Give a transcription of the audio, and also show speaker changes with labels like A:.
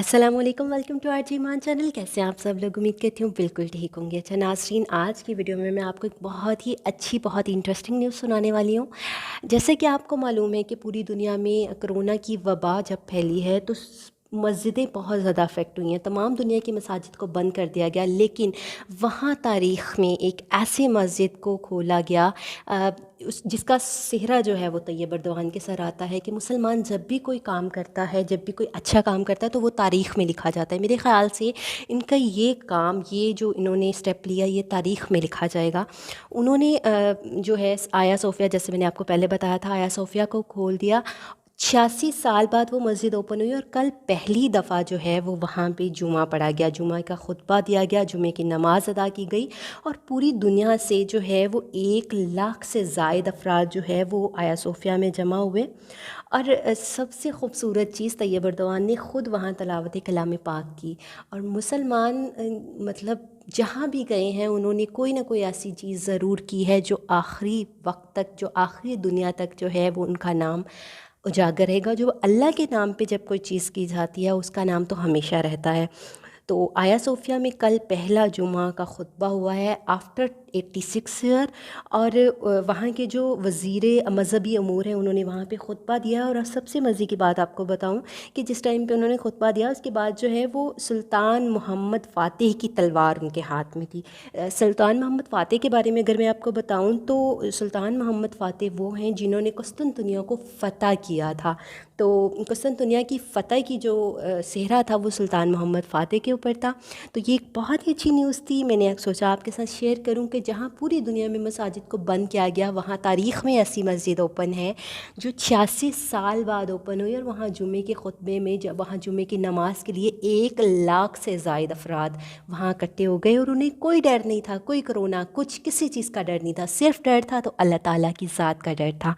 A: अस्सलाम वालेकुम, welcome to R G मान चैनल। कैसे हैं आप सब लोग? उम्मीद करती हूँ बिल्कुल ठीक होंगे। अच्छा नाज़रीन, आज की वीडियो में मैं आपको एक बहुत ही अच्छी, बहुत ही इंटरेस्टिंग न्यूज़ सुनाने वाली हूँ। जैसे कि आपको मालूम है कि पूरी दुनिया में कोरोना की वबा जब फैली है तो मस्जिदें बहुत ज़्यादा अफेक्ट हुई हैं। तमाम दुनिया की मसाजिद को बंद कर दिया गया, लेकिन वहाँ तारीख़ में एक ऐसी मस्जिद को खोला गया जिसका सेहरा जो है वो तैयब अर्दवान के सर आता है कि मुसलमान जब भी कोई काम करता है, जब भी कोई अच्छा काम करता है तो वो तारीख़ में लिखा जाता है। मेरे ख़्याल से इनका ये काम, ये जो इन्होंने स्टेप लिया, ये तारीख़ में लिखा जाएगा। उन्होंने जो है आया सोफ़िया, जैसे मैंने आपको पहले बताया था, आया सोफ़िया को खोल दिया। 86 साल बाद वो मस्जिद ओपन हुई और कल पहली दफ़ा जो है वो वहाँ पे जुमा पढ़ा गया, जुमा का खुतबा दिया गया, जुमे की नमाज़ अदा की गई और पूरी दुनिया से जो है वो 1 लाख से ज़ायद अफराद जो है वो आया सोफ़िया में जमा हुए। और सबसे ख़ूबसूरत चीज़, तैयब अर्दवान ने ख़ुद वहाँ तलावत कलाम पाक की। और मुसलमान मतलब जहाँ भी गए हैं उन्होंने कोई ना कोई ऐसी चीज़ ज़रूर की है जो आखिरी वक्त तक, जो आखिरी दुनिया तक जो है वो उनका नाम उजागर रहेगा। जो अल्लाह के नाम पे जब कोई चीज़ की जाती है उसका नाम तो हमेशा रहता है। तो आया सोफ़िया में कल पहला जुमा का खुतबा हुआ है आफ्टर 86 ईयर। और वहाँ के जो वज़ीर मज़हबी अमूर हैं उन्होंने वहाँ पे खुतबा दिया। और सबसे मज़े की बात आपको बताऊँ कि जिस टाइम पे उन्होंने खुतबा दिया उसके बाद जो है वो सुल्तान मोहम्मद फ़ातिह की तलवार उनके हाथ में थी। सुल्तान मोहम्मद फ़ातिह के बारे में अगर मैं आपको बताऊँ तो सुल्तान मोहम्मद फ़ातिह वो हैं जिन्होंने कुस्तुनतुनिया को फ़तह किया था। तो कुस्तुनतुनिया की फ़तह की जो सेहरा था वो सुल्तान मोहम्मद फ़ातिह के ऊपर था। तो ये एक बहुत ही अच्छी न्यूज़ थी। मैंने सोचा आपके साथ शेयर करूं कि जहां पूरी दुनिया में मसाजिद को बंद किया गया, वहां तारीख़ में ऐसी मस्जिद ओपन है जो 86 साल बाद ओपन हुई। और वहाँ जुमे के खुतबे में, जब वहाँ जुमे की नमाज़ के लिए 1 लाख से ज़ायद अफराद वहाँ इकट्ठे हो गए और उन्हें कोई डर नहीं था, कोई कोरोना, कुछ किसी चीज़ का डर नहीं था। सिर्फ डर था तो अल्लाह ताला की ज़ात का डर था।